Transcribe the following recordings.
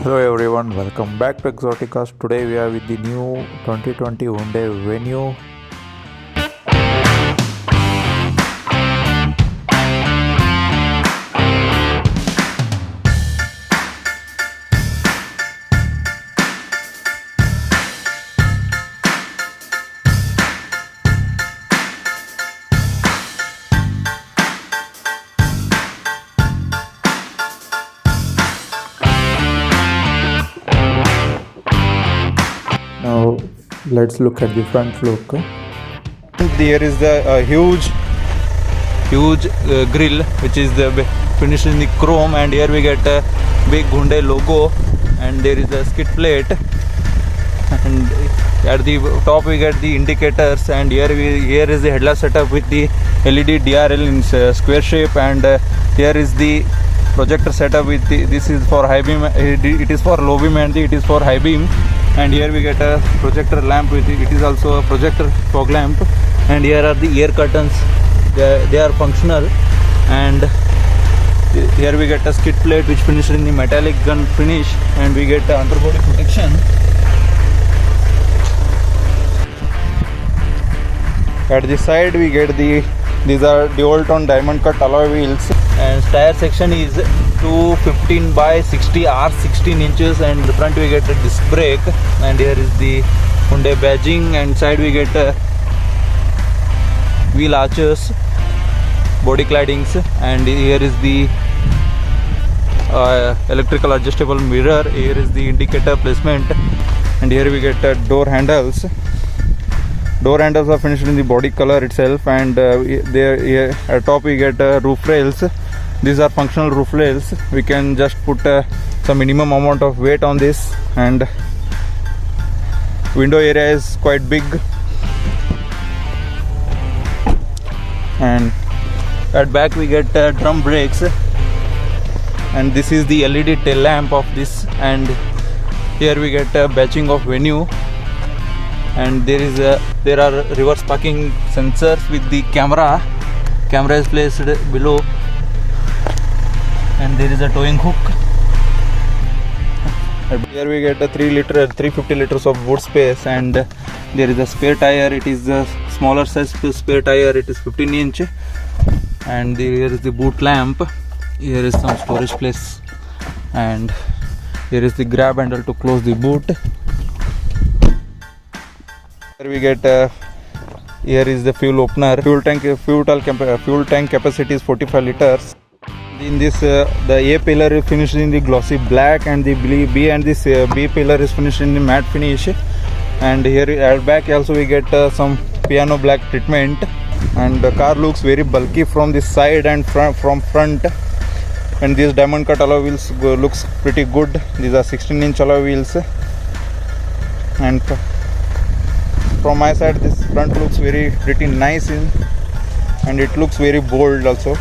Hello everyone, welcome back to Exoticast. Today we are with the new 2020 Hyundai Venue. Now let's look at the front look. There is the huge grill which is finished in the chrome, and here we get a big Hyundai logo, and there is a skid plate, and at the top we get the indicators, and here is the headlamp setup with the LED DRL in square shape, and here is the projector setup with this is for high beam, it is for low beam and it is for high beam. And here we get a projector lamp with it is also a projector fog lamp, and here are the air curtains, they are functional, and here we get a skid plate which finished in the metallic gun finish, and we get underbody protection. At the side we get these are dual tone diamond cut alloy wheels, and tire section is 215 by 60 R 16 inches, and the front we get a disc brake, and here is the Hyundai badging, and side we get wheel arches, body claddings, and here is the electrical adjustable mirror, here is the indicator placement, and here we get door handles. Door handles are finished in the body color itself, and there at top we get roof rails. These are functional roof rails. We can just put some minimum amount of weight on this, and window area is quite big, and at back we get drum brakes, and this is the LED tail lamp of this, and here we get a batching of Venue, and there are reverse parking sensors with the camera is placed below, and there is a towing hook. Here we get a 350 liters of boot space, and there is a spare tire. It is a smaller size spare tire, it is 15 inch, and here is the boot lamp. Here is some storage place, and here is the grab handle to close the boot. Here we get here is the fuel opener. Fuel tank capacity is 45 liters. In this the A pillar is finished in the glossy black, and the B and this B pillar is finished in the matte finish, and here at back also we get some piano black treatment, and the car looks very bulky from this side and from front, and these diamond cut alloy wheels looks pretty good. These are 16-inch alloy wheels, and from my side this front looks pretty nice and it looks very bold also.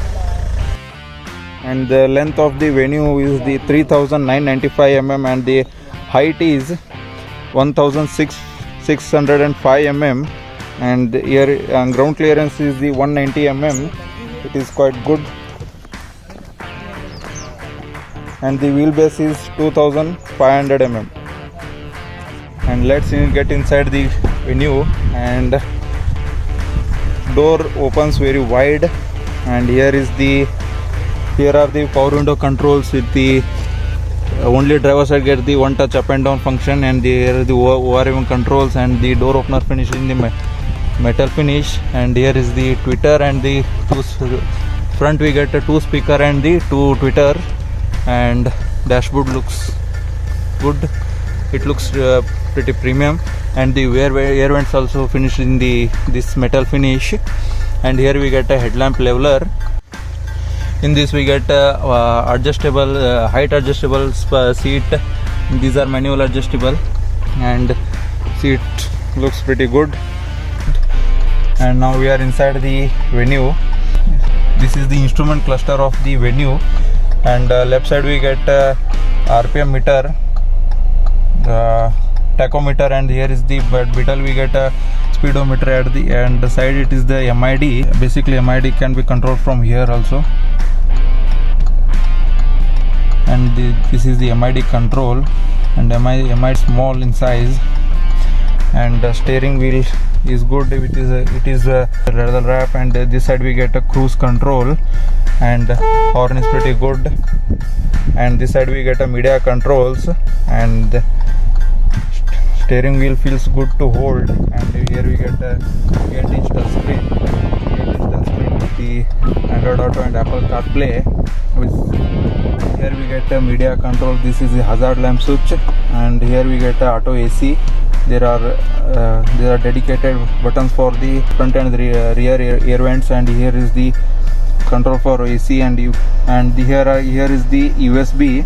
And the length of the Venue is the 3995 mm, and the height is 1605 mm, and here ground clearance is the 190 mm. It is quite good, and the wheelbase is 2500 mm. And let's get inside the Venue, and door opens very wide, and here are the power window controls with the only driver side get the one touch up and down function, and here are the ORM controls, and the door opener finished in the metal finish, and here is the tweeter, and the front we get a 2 speaker and the 2 tweeter, and dashboard looks good, it looks pretty premium, and the air vents also finished in this metal finish, and here we get a headlamp leveler. In this we get adjustable height adjustable seat. These are manual adjustable, and seat looks pretty good. And now we are inside the Venue. This is the instrument cluster of the Venue, and left side we get RPM meter, tachometer, and here is the middle we get a speedometer at the end. The side it is the MID. Basically MID can be controlled from here also. And This is the MID control, and MID small in size, and the steering wheel is good. It is a leather wrap, and this side we get a cruise control, and horn is pretty good, and this side we get a media controls, and steering wheel feels good to hold, and here we get a 8-inch touchscreen with the Android Auto and Apple CarPlay. Here we get a media control. This is the hazard lamp switch, and here we get a auto AC. There are dedicated buttons for the front and the rear air vents, and here is the control for AC, and here is the USB.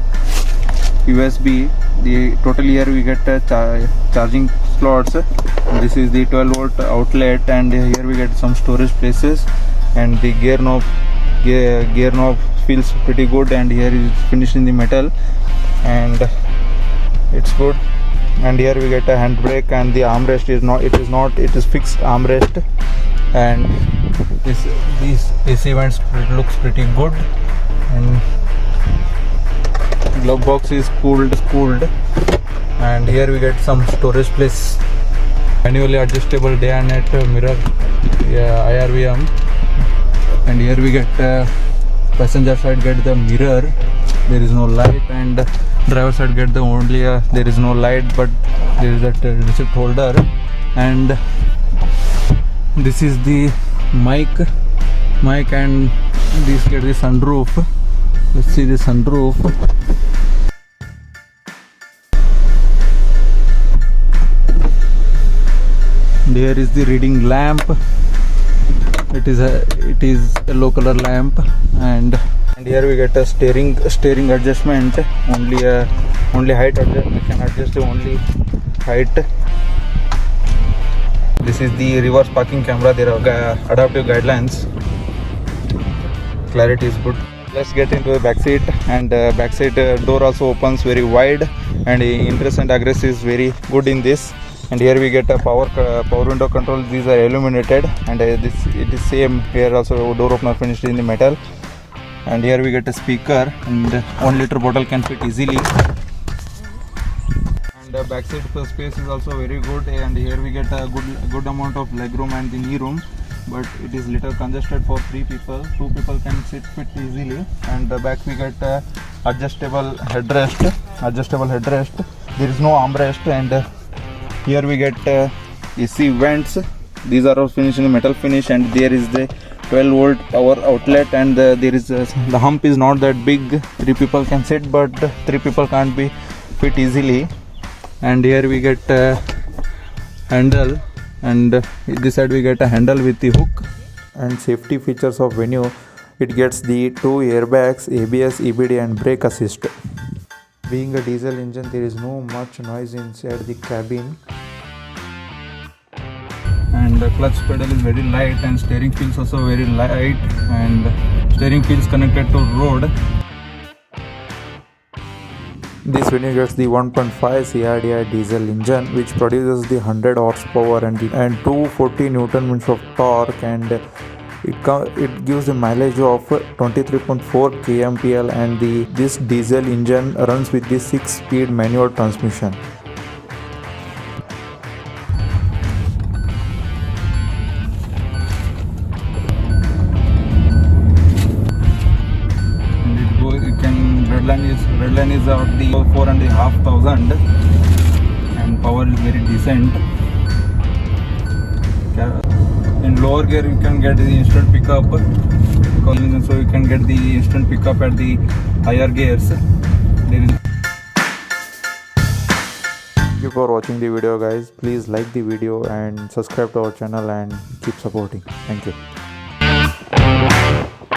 The total here we get charging slots. This is the 12 volt outlet, and here we get some storage places, and the gear knob feels pretty good, and here is finished in the metal, and it's good. And here we get a handbrake, and the armrest it is fixed armrest, and these AC vents looks pretty good, and glove box is cooled, and here we get some storage place, manually adjustable day and night mirror, IRVM, and here we get passenger side get the mirror, there is no light, and driver side get the only there is no light, but there is a receipt holder, and this is the mic, and this get the sunroof. Let's see the sunroof. There is the reading lamp. It is yellow color lamp, and here we get a steering adjustment. Only height adjust. We can adjust the only height. This is the reverse parking camera. There are adaptive guidelines. Clarity is good. Let's get into the back seat, and back seat door also opens very wide, and interest and egress is very good in this. And here we get a power window control. These are illuminated, and it is same here also. Door opener finished in the metal, and here we get a speaker, and 1 liter bottle can fit easily. And the back seat space is also very good, and here we get a good amount of leg room and the knee room, but it is little congested for 3 people. 2 people can fit easily. And the back we get adjustable headrest. There is no armrest, and here we get AC vents. These are all finished in the metal finish, and there is the 12 volt power outlet, and there is the hump is not that big. 3 people can sit, but 3 people can't be fit easily. And here we get handle, and this side we get a handle with the hook. And safety features of Venue, it gets the 2 airbags, ABS, EBD and brake assist. Being a diesel engine, there is no much noise inside the cabin. And the clutch pedal is very light, and steering feels also very light, and steering feels connected to road. This Venue gets the 1.5 CRDI diesel engine, which produces the 100 horsepower and 240 Newton meters of torque, and it gives the mileage of 23.4 kmpl, and this diesel engine runs with the 6-speed manual transmission. Redline is of the 4,500, and power is very decent. In lower gear you can get the instant pickup, so you can get the instant pickup at the higher gears. Thank you for watching the video, guys. Please like the video and subscribe to our channel and keep supporting. Thank you.